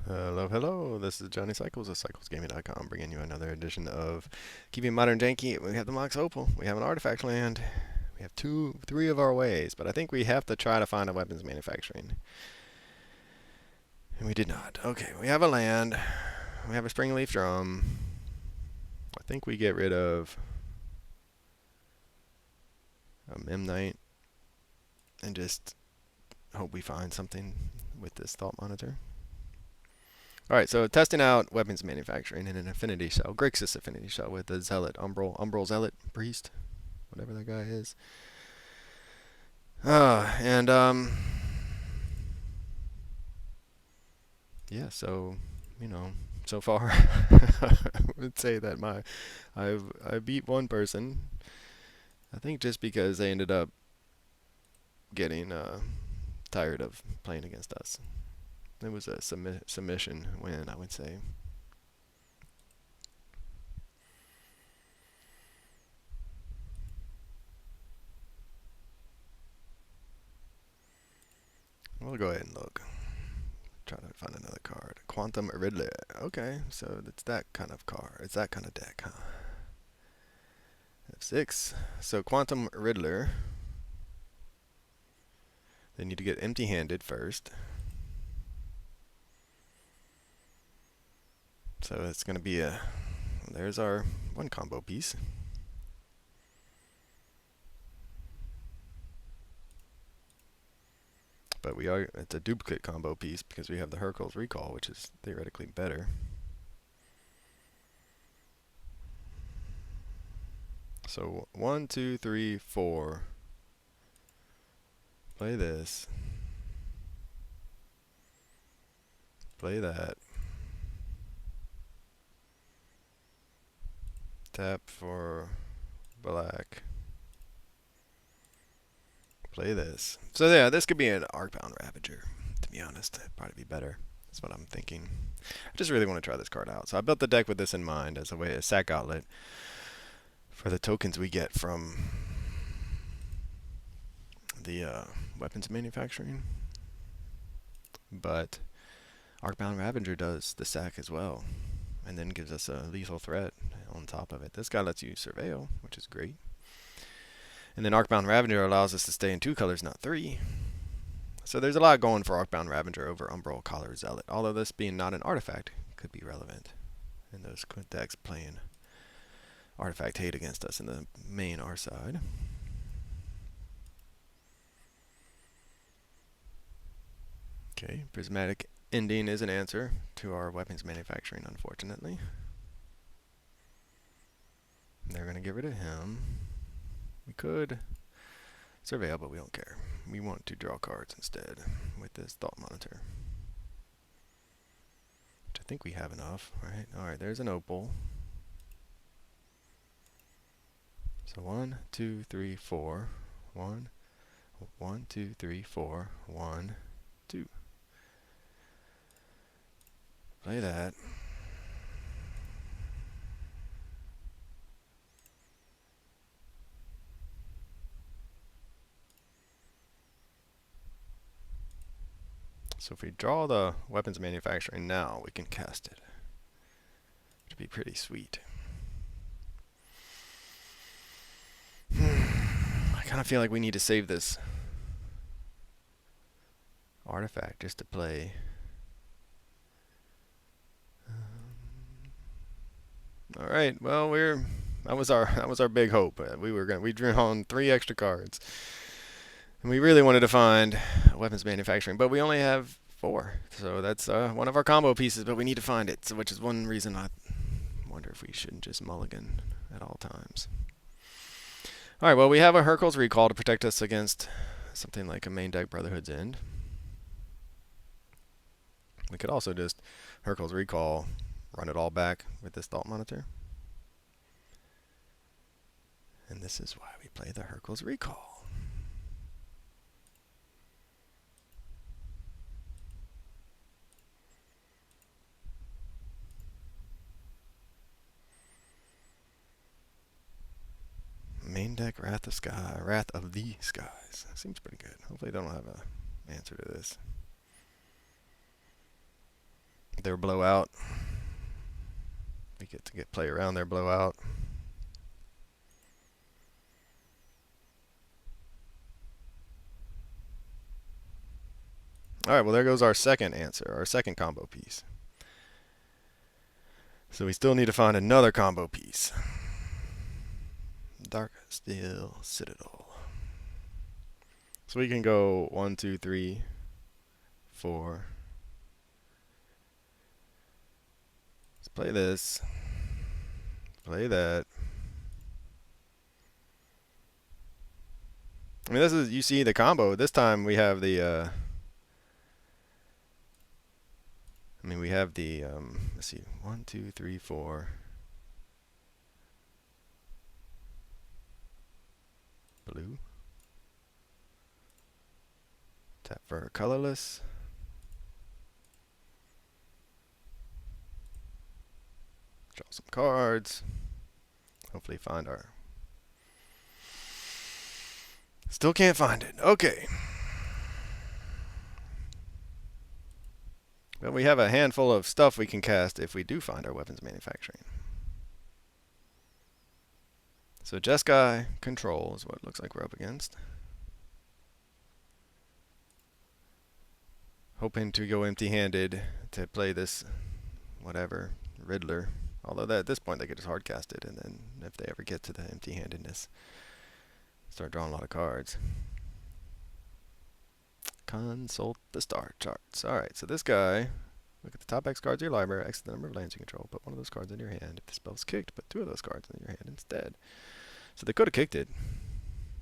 Hello, hello. This is Johnny Cycles of CyclesGaming.com, bringing you another edition of Keeping Modern Janky. We have the Mox Opal. We have an artifact land. We have three of our ways, but I think we have to try to find a weapons manufacturing. And we did not. Okay, we have a land. We have a springleaf drum. I think we get rid of a Memnite and just hope we find something with this thought monitor. Alright, so testing out weapons manufacturing in an Affinity shell, Grixis Affinity shell with the Zealot, Umbral Zealot, Priest, whatever that guy is. And yeah, so, so far, I would say that I beat one person, I think just because they ended up getting tired of playing against us. It was a submission win, I would say. We'll go ahead and look. Try to find another card. Quantum Riddler. Okay, so it's that kind of card. It's that kind of deck, huh? F6. So Quantum Riddler. They need to get empty-handed first. So it's going to be a... There's our one combo piece. But it's a duplicate combo piece because we have the Hercules Recall, which is theoretically better. So 1, 2, 3, 4. Play this. Play that. Tap for black. Play this. So yeah, this could be an Arcbound Ravager, to be honest. It'd probably be better. That's what I'm thinking. I just really want to try this card out. So I built the deck with this in mind as a sack outlet for the tokens we get from the weapons manufacturing. But Arcbound Ravager does the sack as well, and then gives us a lethal threat on top of it. This guy lets you surveil, which is great. And then Arcbound Ravager allows us to stay in 2 colors, not 3. So there's a lot going for Arcbound Ravager over Umbral Collar Zealot, although this being not an artifact could be relevant in those decks playing artifact hate against us in the main R side. Okay, Prismatic Ending is an answer to our weapons manufacturing, unfortunately. They're going to get rid of him. We could surveil, but we don't care. We want to draw cards instead with this thought monitor, which I think we have enough, right? Alright, there's an opal. So 1, 2, 3, 4. 1, 1, 2, 3, 4. 1, 2. Play that. So if we draw the weapons manufacturing now, we can cast it, which would be pretty sweet. I kind of feel like we need to save this artifact just to play. All right, well that was our big hope. We drew on 3 extra cards. And we really wanted to find weapons manufacturing, but we only have 4. So that's one of our combo pieces, but we need to find it. So which is one reason I wonder if we shouldn't just mulligan at all times. Alright, well we have a Hercules Recall to protect us against something like a main deck Brotherhood's End. We could also just Hercules Recall, run it all back with this Thought Monitor. And this is why we play the Hercules Recall. Main deck Wrath of the Skies. Seems pretty good. Hopefully they don't have an answer to this. their blowout. We get to play around their blowout. All right, well, there goes our second answer, our second combo piece. So we still need to find another combo piece. Dark Steel Citadel. So we can go 1, 2, 3, 4. Let's play this. Play that. I mean, this is, you see the combo. This time we have the, let's see, 1, 2, 3, 4. Blue. Tap for colorless. Draw some cards. Hopefully find our... Still can't find it. Okay. Well, we have a handful of stuff we can cast if we do find our weapons manufacturing. So Jeskai control is what it looks like we're up against. Hoping to go empty-handed to play this whatever Riddler. Although at this point they could just hard cast it, and then if they ever get to the empty-handedness, start drawing a lot of cards. Consult the star charts. Alright, so this guy, look at the top X cards of your library, X the number of lands you control, put one of those cards in your hand. If the spell's kicked, put 2 of those cards in your hand instead. So they could have kicked it,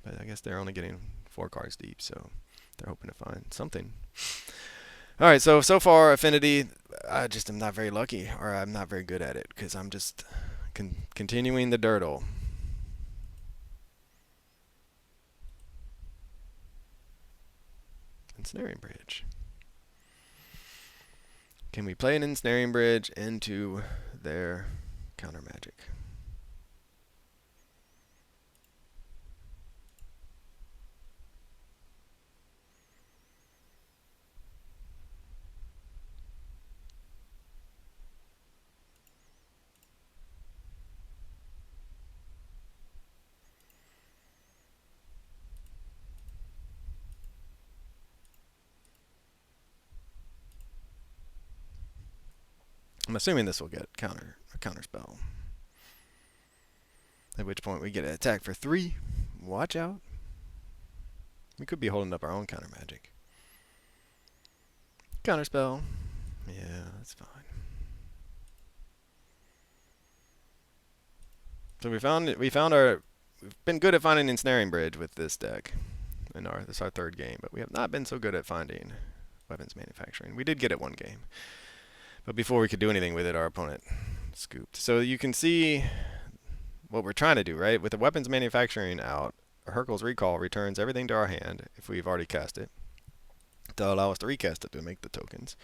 but I guess they're only getting 4 cards deep, so they're hoping to find something. Alright, so far, Affinity, I just am not very lucky, or I'm not very good at it, because I'm just continuing the durdle. Ensnaring Bridge. Can we play an Ensnaring Bridge into their counter magic? I'm assuming this will get a counter spell. At which point we get an attack for 3. Watch out. We could be holding up our own counter magic. Counter spell. Yeah, that's fine. So we've been good at finding Ensnaring Bridge with this deck. This is our 3rd game, but we have not been so good at finding weapons manufacturing. We did get it 1 game. But before we could do anything with it, our opponent scooped. So you can see what we're trying to do, right? With the weapons manufacturing out, Hurkyl's Recall returns everything to our hand if we've already cast it, to allow us to recast it to make the tokens.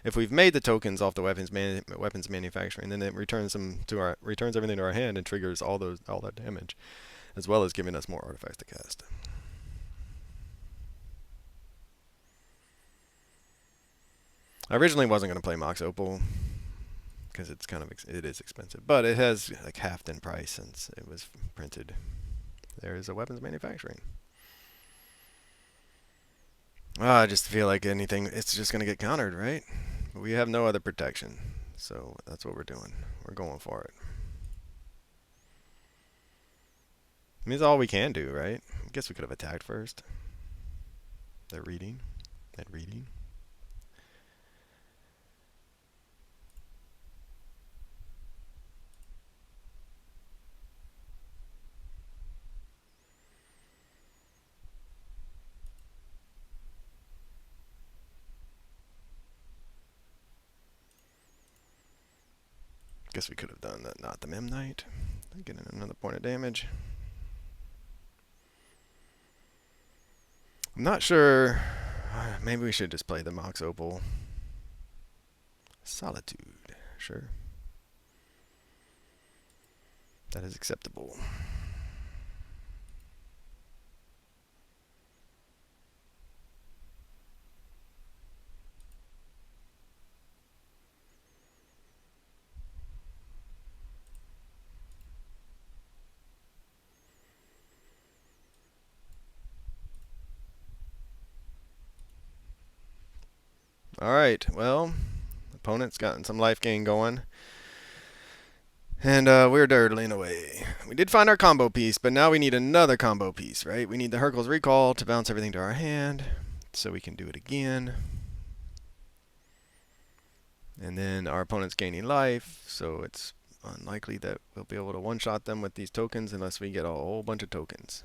If we've made the tokens off the weapons manufacturing, then it returns everything to our hand and triggers all that damage, as well as giving us more artifacts to cast. I originally wasn't going to play Mox Opal because it is expensive, but it has like halved in price since it was printed. There is a weapons manufacturing. I just feel like anything, it's just going to get countered, right? But we have no other protection, so that's what we're doing. We're going for it. I mean, it's all we can do, right? I guess we could have attacked first. They're reading. Guess we could have done that, not the Memnite. Getting another point of damage. I'm not sure. Maybe we should just play the Mox Opal. Solitude, sure. That is acceptable. Alright, well, opponent's gotten some life gain going. And we're durdling away. We did find our combo piece, but now we need another combo piece, right? We need the Hercules Recall to bounce everything to our hand so we can do it again. And then our opponent's gaining life, so it's unlikely that we'll be able to one-shot them with these tokens unless we get a whole bunch of tokens.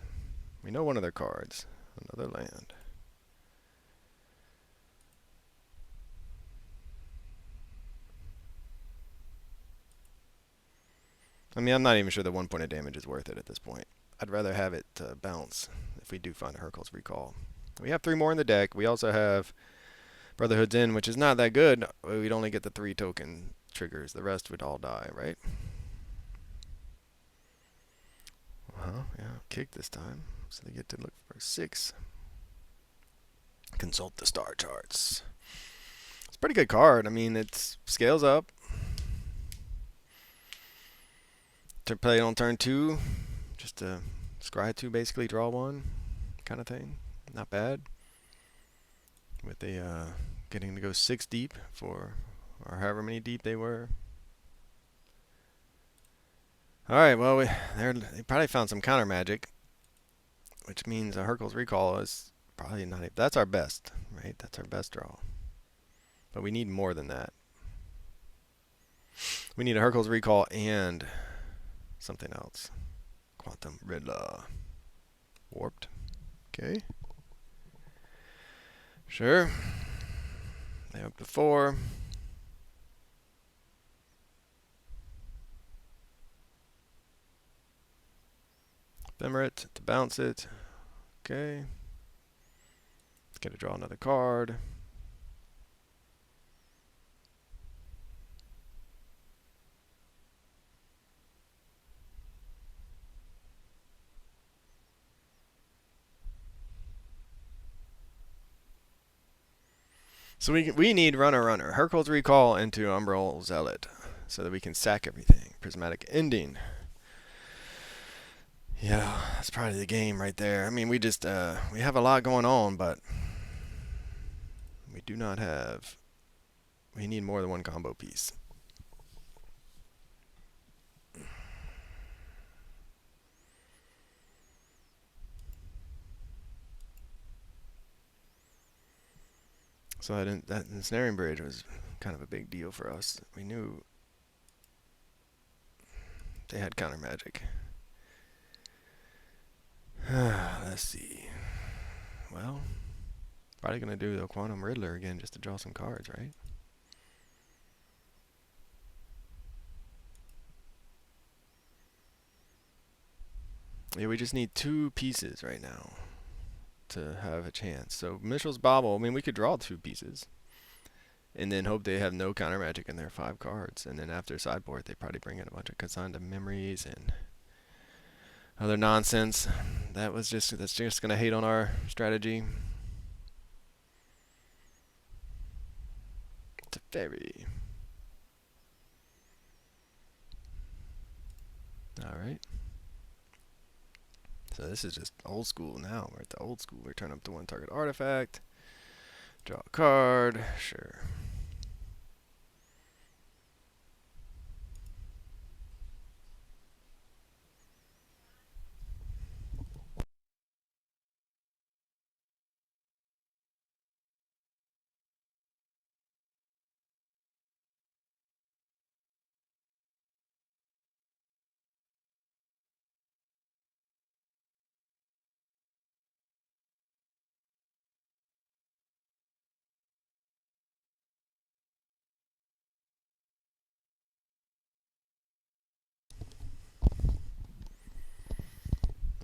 We know one of their cards. Another land. I mean, I'm not even sure the 1 point of damage is worth it at this point. I'd rather have it bounce if we do find a Hercules Recall. We have 3 more in the deck. We also have Brotherhood's End, which is not that good. We'd only get the 3 token triggers. The rest would all die, right? Yeah, kick this time. So they get to look for 6. Consult the star charts. It's a pretty good card. I mean, it scales up. To play it on turn 2. Just a scry 2, basically draw 1 kind of thing. Not bad. With the getting to go 6 deep for, or however many deep they were. Alright, well, they probably found some counter magic, which means a Hercules Recall is probably not. That's our best, right? That's our best draw. But we need more than that. We need a Hercules Recall and something else. Quantum Riddler. Warped. Okay. Sure. They up to 4. Ephemerate to bounce it. Okay. Let's get to draw another card. So we need runner. Hercules Recall into Umbral Zealot so that we can sack everything. Prismatic Ending. Yeah, that's probably the game right there. I mean, we just we have a lot going on, but we do not have. We need more than one combo piece. So that ensnaring bridge was kind of a big deal for us. We knew they had counter magic. Let's see. Well, probably gonna do the Quantum Riddler again just to draw some cards, right? Yeah, we just need 2 pieces right now to have a chance. So Mitchell's Bobble, I mean, we could draw 2 pieces and then hope they have no counter magic in their 5 cards. And then after sideboard, they probably bring in a bunch of consigned memories and other nonsense. That's just gonna hate on our strategy. It's a fairy. All right. So this is just old school now. We're at the old school. We turn up to 1 target artifact. Draw a card. Sure.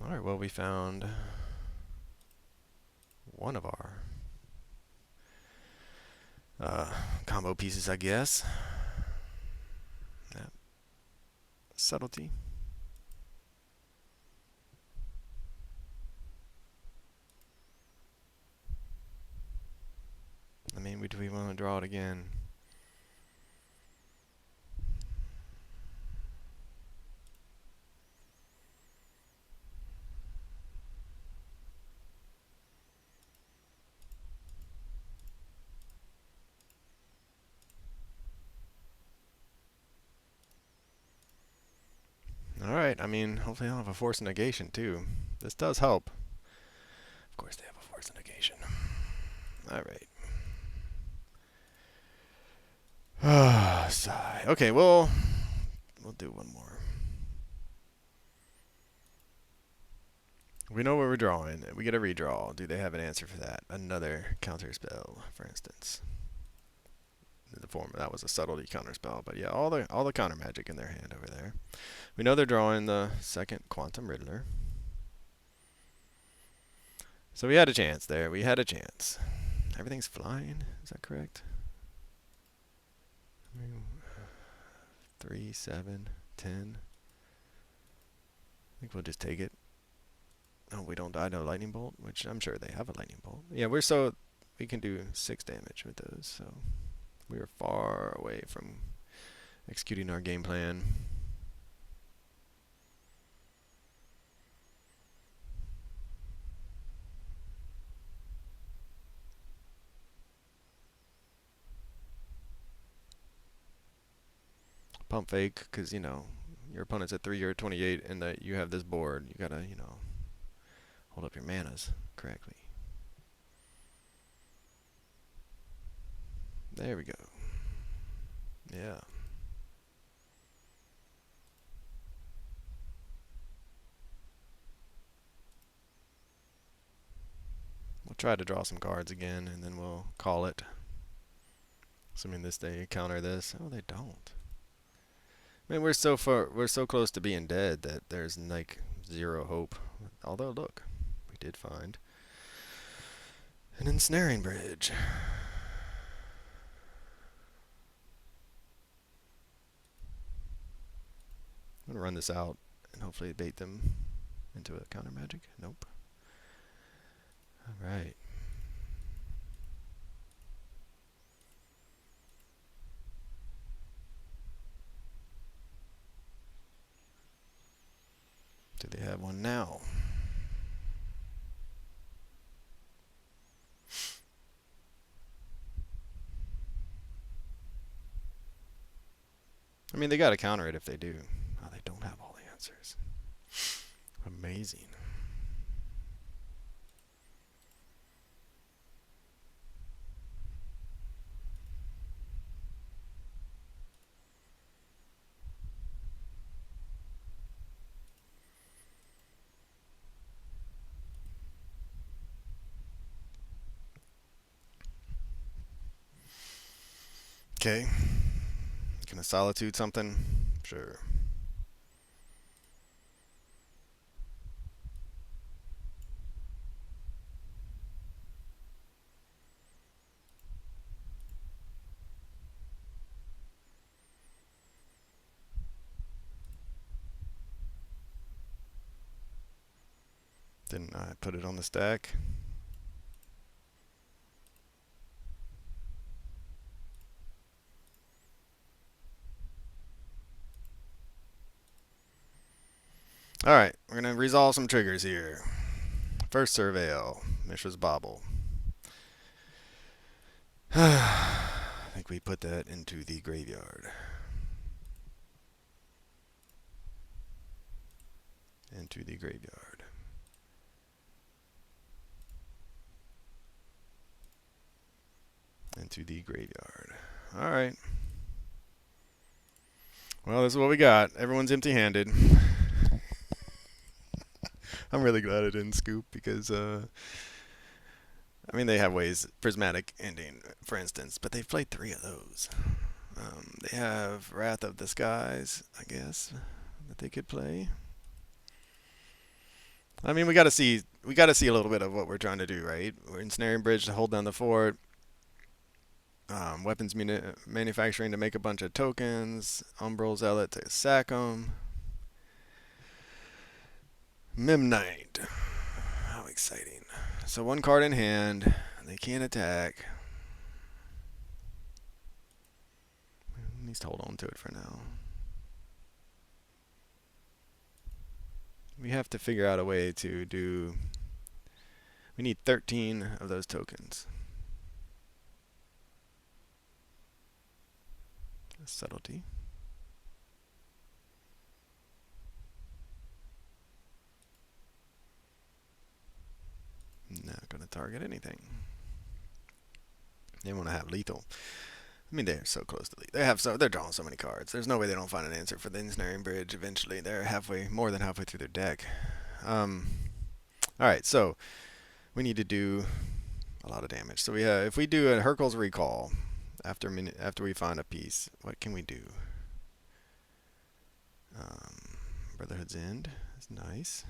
Alright, well, we found one of our combo pieces, I guess. Yeah. Subtlety. I mean, do we want to draw it again? Alright, I mean, hopefully they'll have a force negation too. This does help. Of course they have a force negation. Alright. Sigh. Okay, we'll do one more. We know what we're drawing. We get a redraw. Do they have an answer for that? Another counter spell, for instance. The form that was a subtlety counter spell, but yeah, all the counter magic in their hand over there. We know they're drawing the second Quantum Riddler. So we had a chance there. We had a chance. Everything's flying. Is that correct? 3, 7, 10. I think we'll just take it. Oh, we don't die to a lightning bolt, which I'm sure they have a lightning bolt. Yeah, we can do 6 damage with those, so we are far away from executing our game plan. Pump fake, because, you know, your opponent's at 3 or 28, and that you have this board. You gotta, you know, hold up your manas correctly. There we go. Yeah. We'll try to draw some cards again, and then we'll call it. Assuming they counter this. Oh, they don't. I mean, we're so close to being dead that there's like 0 hope. Although, look, we did find an ensnaring bridge. I'm gonna run this out and hopefully bait them into a counter magic. Nope. All right. Do they have one now? I mean, they gotta counter it if they do. Oh, they don't have all the answers. Amazing. Okay. Can a solitude something? Sure. Didn't I put it on the stack? Alright, we're going to resolve some triggers here. First Surveil, Mishra's Bauble. I think we put that into the graveyard. Into the graveyard. Into the graveyard. Alright. Well, this is what we got. Everyone's empty-handed. I'm really glad I didn't scoop because, I mean, they have ways, prismatic ending, for instance, but they've played 3 of those. They have Wrath of the Skies, I guess, that they could play. I mean, we got to see a little bit of what we're trying to do, right? We're ensnaring bridge to hold down the fort. Weapons manufacturing to make a bunch of tokens. Umbral Zealot to sack them. Memnite. How exciting. So 1 card in hand. They can't attack. Needs to hold on to it for now. We have to figure out a way to do... We need 13 of those tokens. Subtlety. Not going to target anything. They want to have lethal. I mean, they're so close to lethal. They're drawing so many cards. There's no way they don't find an answer for the ensnaring bridge eventually. They're more than halfway through their deck. All right, so we need to do a lot of damage. So if we do a Hercule's Recall after we find a piece, what can we do? Brotherhood's End. That's nice.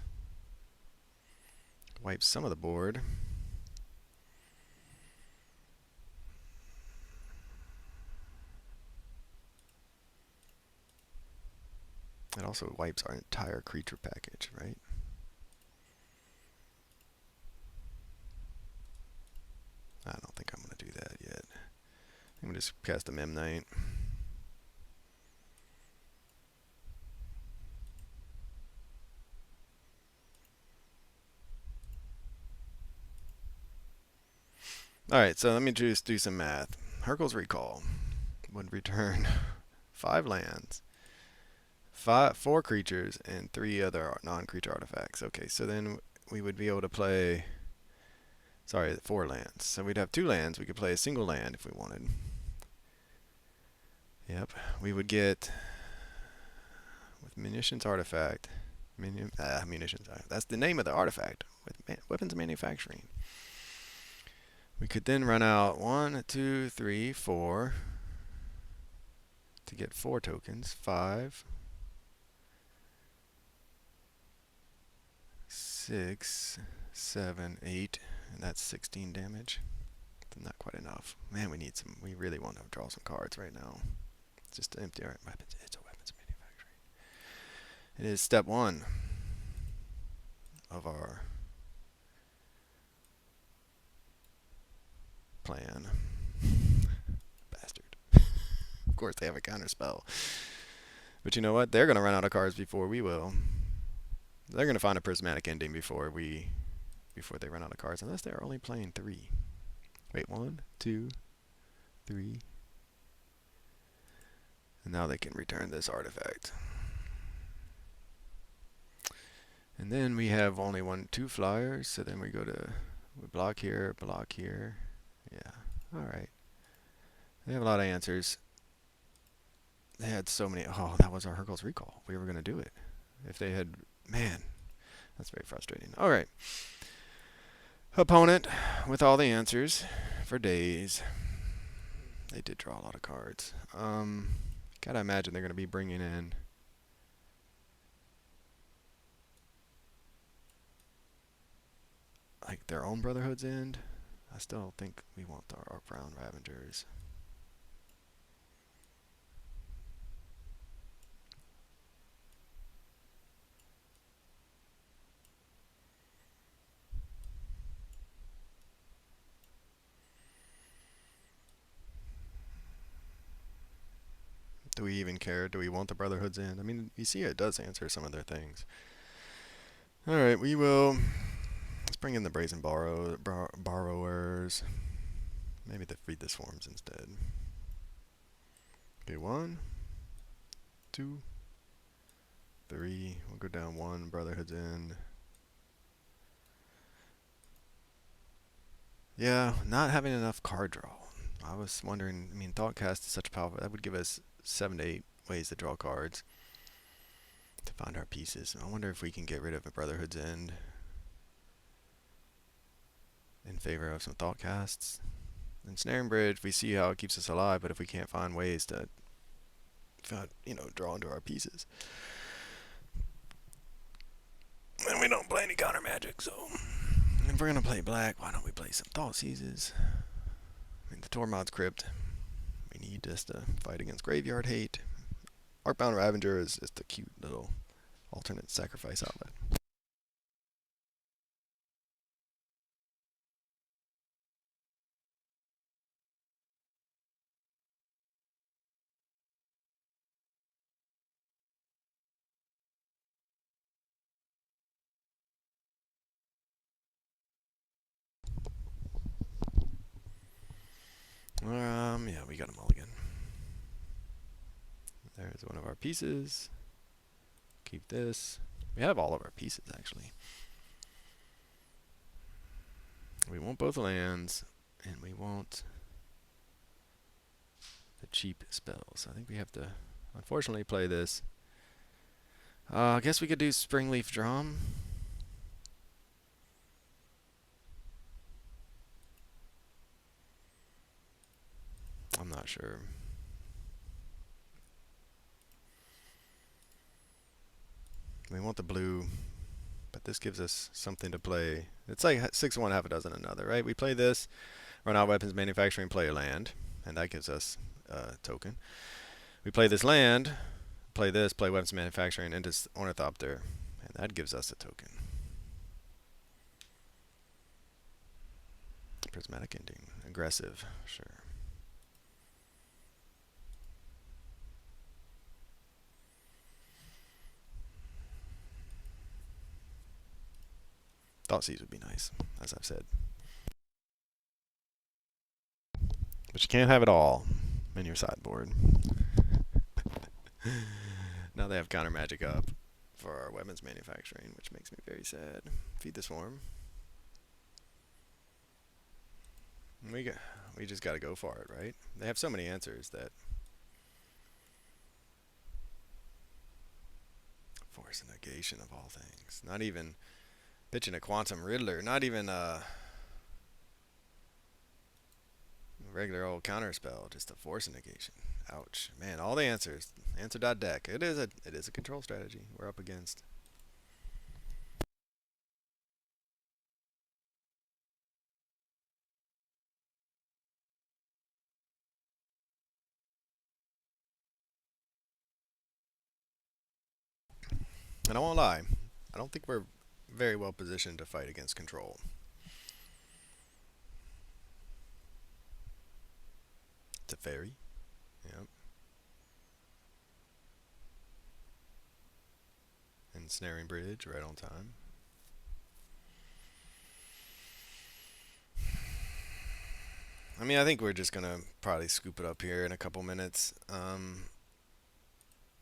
Wipe some of the board. It also wipes our entire creature package, right? I don't think I'm going to do that yet. I'm going to just cast a Mem Knight. Alright, so let me just do some math. Hercule's Recall would return 5 lands, 4 creatures, and 3 other non-creature artifacts. Okay, so then we would be able to play... Sorry, 4 lands. So we'd have 2 lands. We could play a single land if we wanted. Yep, we would get... With Munitions Artifact... Munitions... That's the name of the artifact. With Weapons Manufacturing. We could then run out 1, 2, 3, 4 to get 4 tokens. 5, 6, 7, 8, and that's 16 damage. Not quite enough. Man, we really want to draw some cards right now. It's just to empty our weapons. It's a Weapons Manufacturing. It is step 1 of our plan. Bastard. Of course they have a counter spell. But you know what? They're going to run out of cards before we will. They're going to find a prismatic ending before they run out of cards, unless they're only playing 3. Wait, 1, 2, 3. And now they can return this artifact. And then we have only 2 flyers, so then we block here, block here. Yeah, alright. They have a lot of answers. They had so many. Oh, that was our Hercule's Recall. We were going to do it. If they had... Man, that's very frustrating. Alright. Opponent with all the answers for days. They did draw a lot of cards. Gotta imagine they're going to be bringing in... like their own Brotherhood's End. I still think we want our Brown Ravengers. Do we even care? Do we want the Brotherhood's End? I mean, you see it does answer some of their things. Alright, we will... Let's bring in the Brazen Borrowers. Maybe the Feed the Swarms instead. Okay, 1, 2, 3. We'll go down 1. Brotherhood's End. Yeah, not having enough card draw. I was wondering, I mean, Thoughtcast is such powerful. That would give us 7 to 8 ways to draw cards to find our pieces. I wonder if we can get rid of a Brotherhood's End in favor of some Thoughtcasts. Ensnaring Bridge, we see how it keeps us alive, but if we can't find ways to, draw into our pieces, and we don't play any counter magic, so if we're gonna play black, why don't we play some Thoughtseizes? I mean, the Tormod's Crypt. We need just to fight against Graveyard Hate. Arcbound Ravager is just a cute little alternate sacrifice outlet. Yeah, we got a mulligan. There's one of our pieces. Keep this. We have all of our pieces, actually. We want both lands, and we want the cheap spells. I think we have to, unfortunately, play this. I guess we could do Springleaf Drum. I'm not sure. We want the blue, but this gives us something to play. It's like 6 1, half a dozen another, right? We play this, run out weapons manufacturing, play a land, and that gives us a token. We play this land, play this, play weapons manufacturing, and just Ornithopter, and that gives us a token. Prismatic Ending, aggressive, sure. Thoughtseize would be nice, as I've said. But you can't have it all in your sideboard. Now they have counter magic up for our weapons manufacturing, which makes me very sad. Feed this form. We just gotta go for it, right? They have so many answers that force and negation of all things. Not even pitching a quantum riddler. Not even a regular old counter spell. Just a force and negation. Ouch, man! All the answers. Answer.deck. It is a control strategy we're up against. And I won't lie, I don't think we're very well positioned to fight against control. It's a fairy. Yep. Ensnaring Bridge right on time. I mean, I think we're just gonna probably scoop it up here in a couple minutes.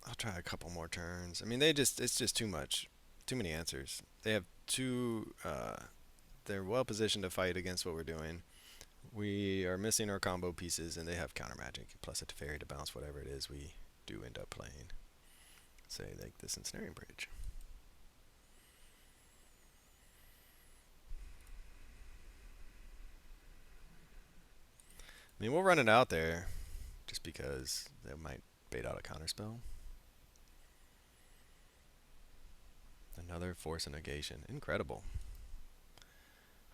I'll try a couple more turns. I mean, it's just too much, too many answers. They have they're well positioned to fight against what we're doing. We are missing our combo pieces, and they have counter magic plus a fairy to bounce whatever it is we do end up playing. Say like this Ensnaring Bridge. I mean, we'll run it out there just because that might bait out a counterspell. Another force and negation. Incredible.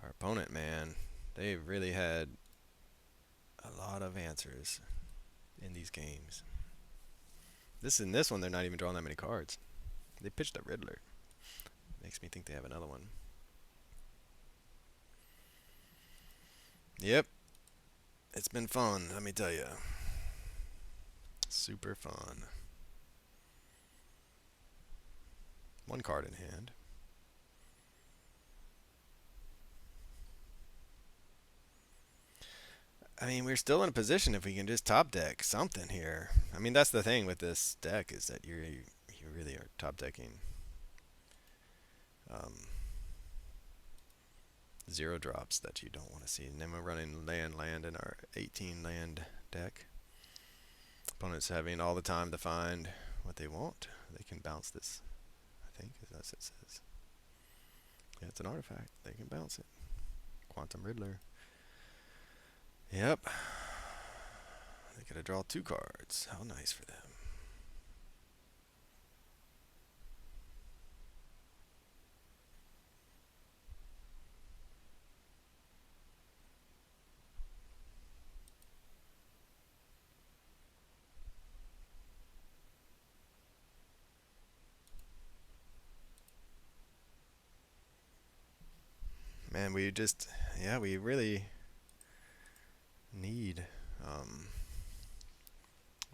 Our opponent, man, they really had a lot of answers in these games. In this one, they're not even drawing that many cards. They pitched a Riddler. Makes me think they have another one. Yep. It's been fun, let me tell you. Super fun. One card in hand. I mean, we're still in a position if we can just top deck something here. I mean, that's the thing with this deck is that you really are top decking zero drops that you don't want to see. And then we're running land in our 18 land deck. Opponents having all the time to find what they want. They can bounce this, I think, as it says. Yeah, it's an artifact. They can bounce it. Quantum Riddler. Yep. They gotta draw 2 cards. How nice for them. Man, we really need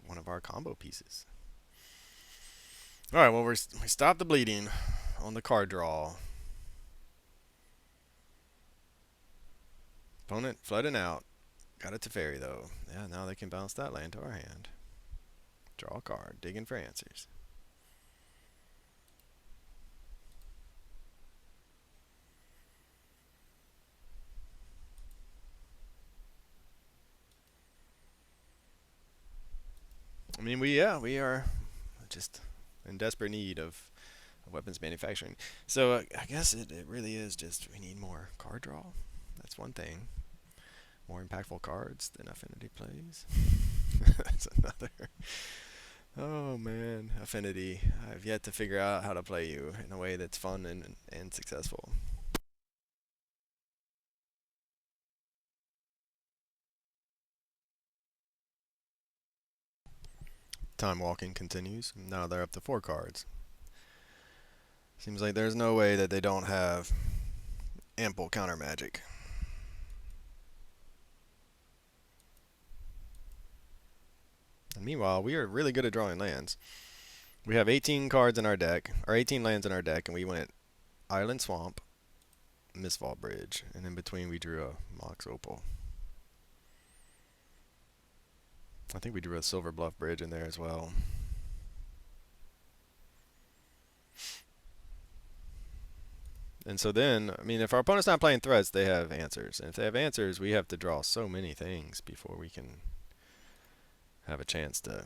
one of our combo pieces. Alright, well, we stopped the bleeding on the card draw. Opponent flooding out. Got it to fairy, though. Yeah, now they can bounce that land to our hand. Draw a card. Digging for answers. mean, we are just in desperate need of weapons manufacturing. So I guess it really is just we need more card draw. That's one thing. More impactful cards than Affinity plays. That's another. Oh man, Affinity. I've yet to figure out how to play you in a way that's fun and successful. Time walking continues. Now they're up to 4 cards. Seems like there's no way that they don't have ample counter magic. And meanwhile, we are really good at drawing lands. We have 18 cards in our deck, or 18 lands in our deck, and we went Island Swamp, Mistfall Bridge, and in between we drew a Mox Opal. I think we drew a Silver Bluff Bridge in there as well. And so then, I mean, if our opponent's not playing threats, they have answers. And if they have answers, we have to draw so many things before we can have a chance to.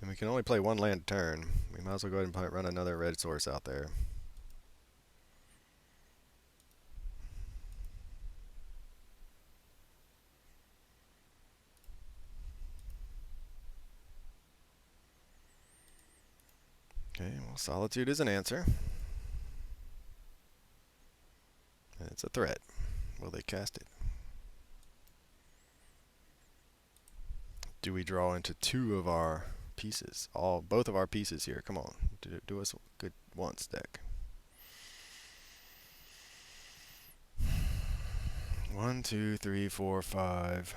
And we can only play 1 land a turn. We might as well go ahead and run another red source out there. Okay, well, Solitude is an answer. And it's a threat. Will they cast it? Do we draw into 2 of our pieces? Both of our pieces here. Come on, do us good once, deck. 1, 2, 3, 4, 5.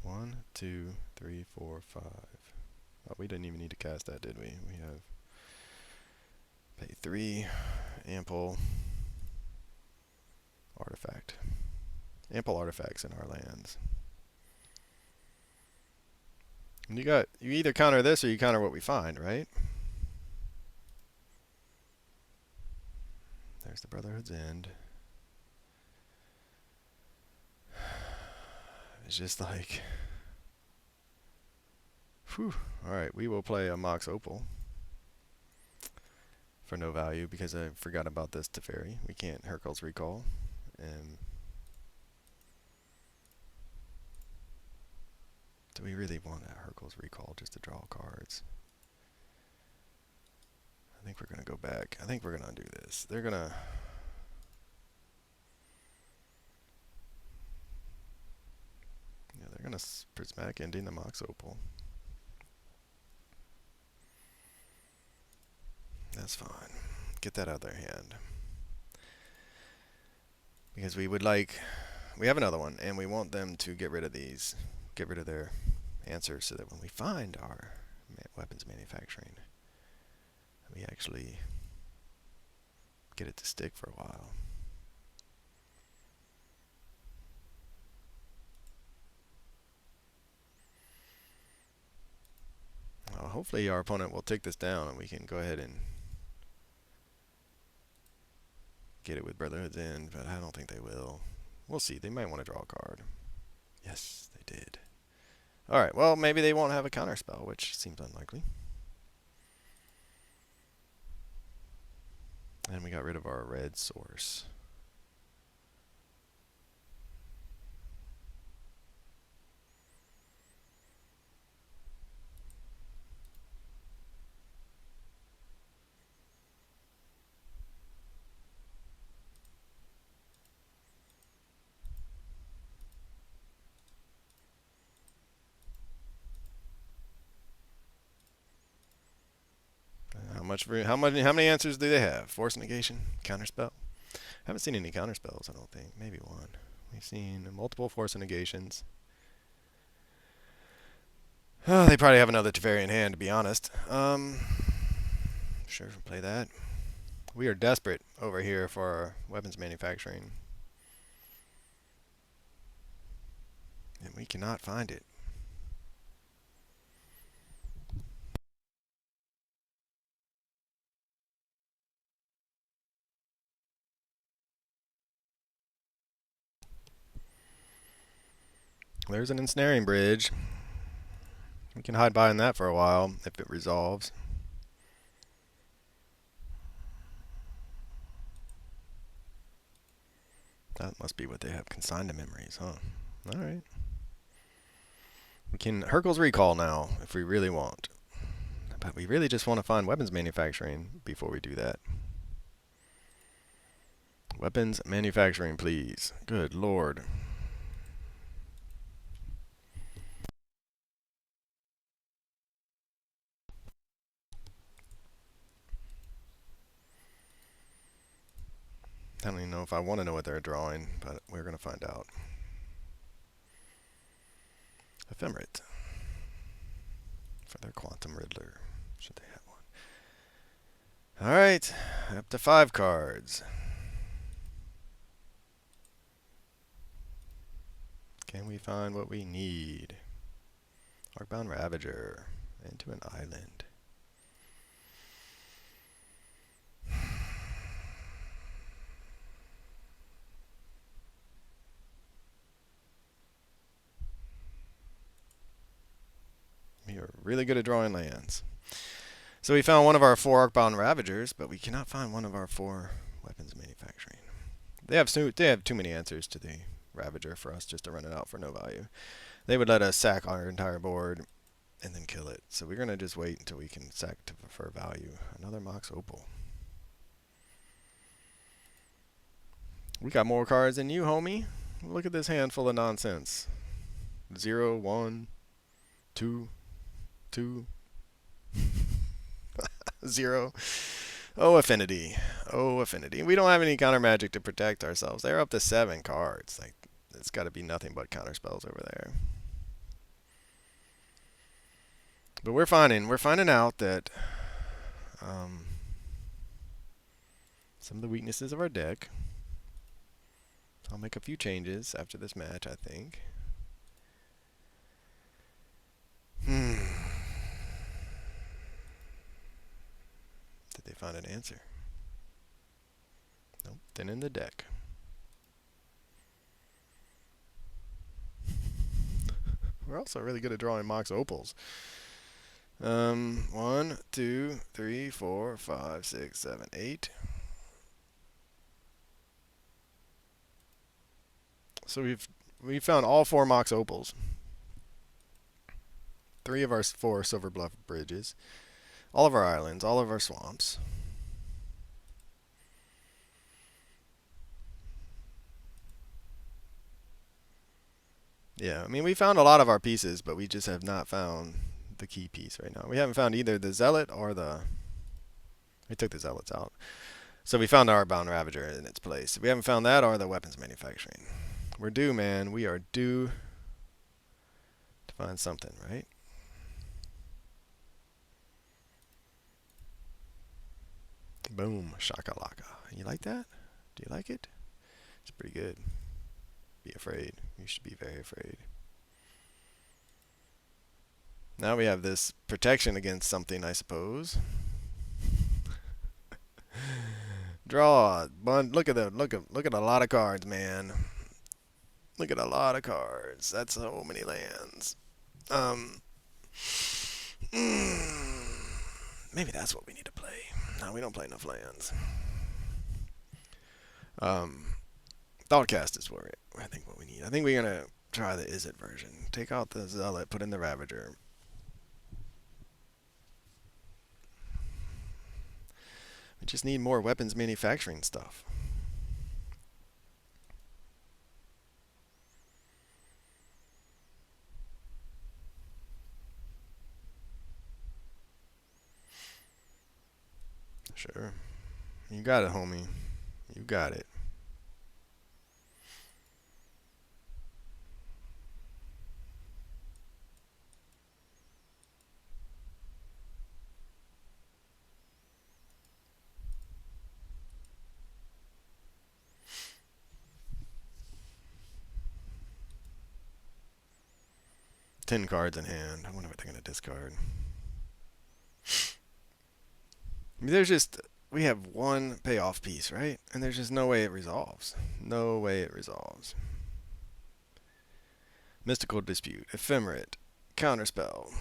One, 2, 3, 4, 5. Oh, we didn't even need to cast that, did we? We have pay 3, ample artifact. Ample artifacts in our lands. And you either counter this or you counter what we find, right? There's the Brotherhood's End. It's just like, whew. Alright, we will play a Mox Opal for no value because I forgot about this Teferi. We can't Hercule's Recall. And do we really want a Hercule's Recall just to draw cards? I think we're going to go back. I think we're going to do this. They're going to... Yeah, they're going to Prismatic Ending the Mox Opal. That's fine. Get that out of their hand. Because we would like... We have another one, and we want them to get rid of these. Get rid of their answers so that when we find our weapons manufacturing, we actually get it to stick for a while. Hopefully our opponent will take this down and we can go ahead and get it with Brotherhood's End, but I don't think they will. We'll see. They might want to draw a card. Yes, they did. Alright, well, maybe they won't have a counterspell, which seems unlikely. And we got rid of our red source. How many answers do they have? Force negation, counterspell. Haven't seen any counterspells, I don't think. Maybe one. We've seen multiple force negations. Oh, they probably have another Teferi in hand, to be honest. Sure, play that. We are desperate over here for our weapons manufacturing. And we cannot find it. There's an ensnaring bridge. We can hide behind that for a while if it resolves. That must be what they have consigned to memories, huh? Alright. We can Hercule's Recall now, if we really want. But we really just want to find weapons manufacturing before we do that. Weapons manufacturing, please. Good lord. I don't even know if I want to know what they're drawing, but we're going to find out. Ephemerate. For their Quantum Riddler. Should they have one? Alright, up to 5 cards. Can we find what we need? Arcbound Ravager. Into an island. We are really good at drawing lands. So we found one of our 4 Arcbound Ravagers, but we cannot find one of our 4 weapons manufacturing. They have too many answers to the Ravager for us just to run it out for no value. They would let us sack our entire board and then kill it. So we're going to just wait until we can sack to for value. Another Mox Opal. We got more cards than you, homie. Look at this handful of nonsense. 0, 1, 2, 2, 0. Oh, Affinity. Oh, Affinity. We don't have any counter magic to protect ourselves. They're up to 7 cards. Like, it's got to be nothing but counter spells over there. But we're finding out that some of the weaknesses of our deck. I'll make a few changes after this match, I think. Did they find an answer? Nope. Then in the deck. We're also really good at drawing Mox Opals. 1, 2, 3, 4, 5, 6, 7, 8. So we've found all 4 Mox Opals. 3 of our 4 Silver Bluff bridges. All of our islands, all of our swamps. Yeah, I mean, we found a lot of our pieces, but we just have not found the key piece right now. We haven't found either the Zealot or the... We took the Zealots out. So we found the Arcbound Ravager in its place. We haven't found that or the weapons manufacturing. We're due, man. We are due to find something, right? Boom. Shakalaka. You like that? Do you like it? It's pretty good. Be afraid. You should be very afraid. Now we have this protection against something, I suppose. Draw. Look at a lot of cards, man. Look at a lot of cards. That's so many lands. Maybe that's what we need to play. No, we don't play enough lands. Thoughtcast is what I think what we need. I think we're gonna try the Is It version. Take out the Zealot, put in the Ravager. We just need more weapons manufacturing stuff. Sure. You got it, homie. You got it. Ten cards in hand. I wonder what they're gonna discard. I mean, we have one payoff piece, right? And there's just no way it resolves. No way it resolves. Mystical Dispute. Ephemerate. Counterspell.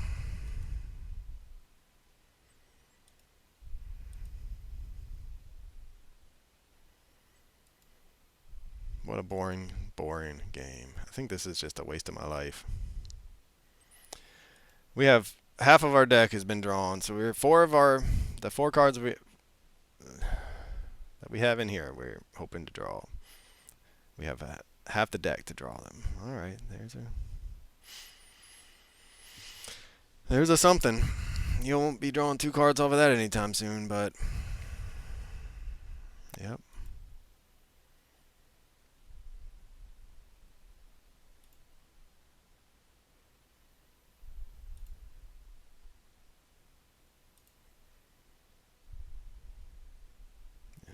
What a boring, boring game. I think this is just a waste of my life. We have half of our deck has been drawn, so we're the four cards that we have in here. We're hoping to draw. We have half the deck to draw them. All right, there's a something. You won't be drawing two cards off of that anytime soon, but yep.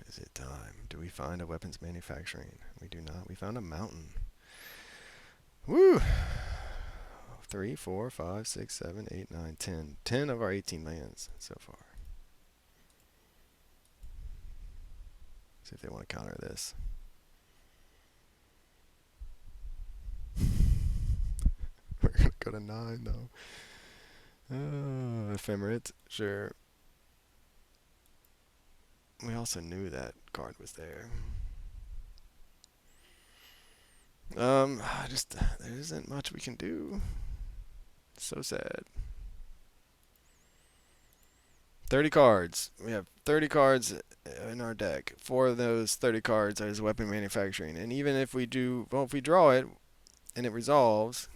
Is it time? Do we find a weapons manufacturing? We do not. We found a mountain. Woo! 3, 4, 5, 6, 7, 8, 9, 10. 10 of our 18 lands so far. See if they want to counter this. We're going to go to 9, though. Ephemerate, sure. We also knew that card was there. There isn't much we can do. So sad. 30 cards. We have 30 cards in our deck. 4 of those 30 cards are weapon manufacturing. And even if we if we draw it and it resolves,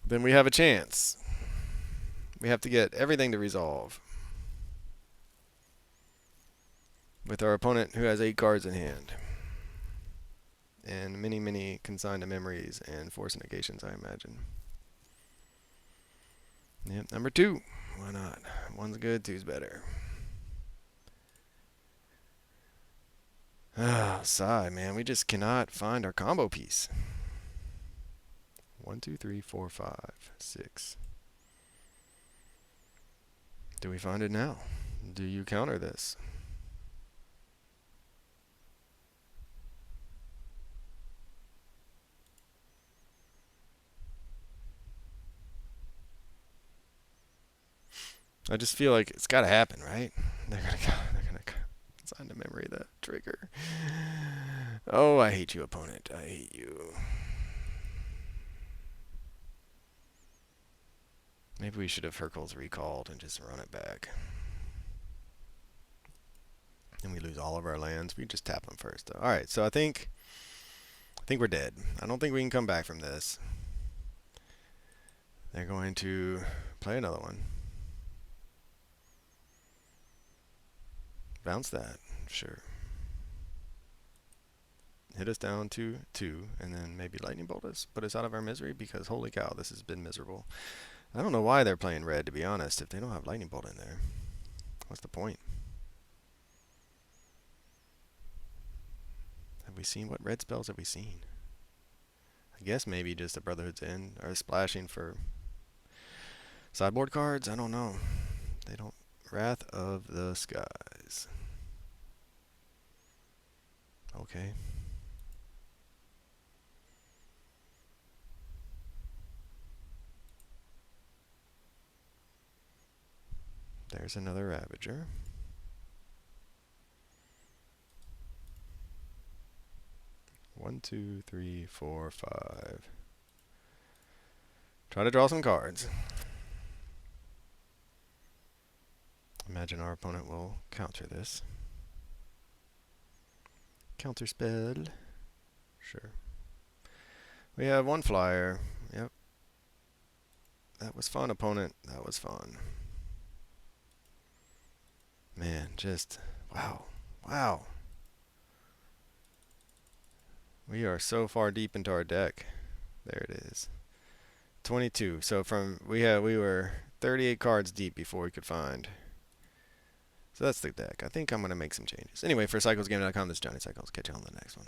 then we have a chance. We have to get everything to resolve with our opponent who has 8 cards in hand. And many, many consigned to memories and force negations, I imagine. Yep, number 2. Why not? 1's good, 2's better. Ah, sigh, man. We just cannot find our combo piece. 1, 2, 3, 4, 5, 6. Do we find it now? Do you counter this? I just feel like it's got to happen, right? They're gonna consign to memory that trigger. Oh, I hate you, opponent. I hate you. Maybe we should have Hercules recalled and just run it back. And we lose all of our lands. We just tap them first. All right, so I think we're dead. I don't think we can come back from this. They're going to play another one. Bounce that, sure. Hit us down to 2, and then maybe lightning bolt us, put us out of our misery, because holy cow, this has been miserable. I don't know why they're playing red, to be honest, if they don't have lightning bolt in there. What's the point? Have we seen, what red spells have we seen? I guess maybe just a Brotherhood's End, or splashing for sideboard cards? I don't know. They don't. Wrath of the Skies. Okay. There's another Ravager. One, 2, 3, 4, 5. Try to draw some cards. Imagine our opponent will counter this. Counter spell. Sure. We have 1 flyer. Yep. That was fun, opponent. That was fun. Man, just wow. Wow. We are so far deep into our deck. There it is. 22. So we were 38 cards deep before we could find. So that's the deck. I think I'm going to make some changes. Anyway, for cyclesgame.com, this is Johnny Cycles. Catch you on the next one.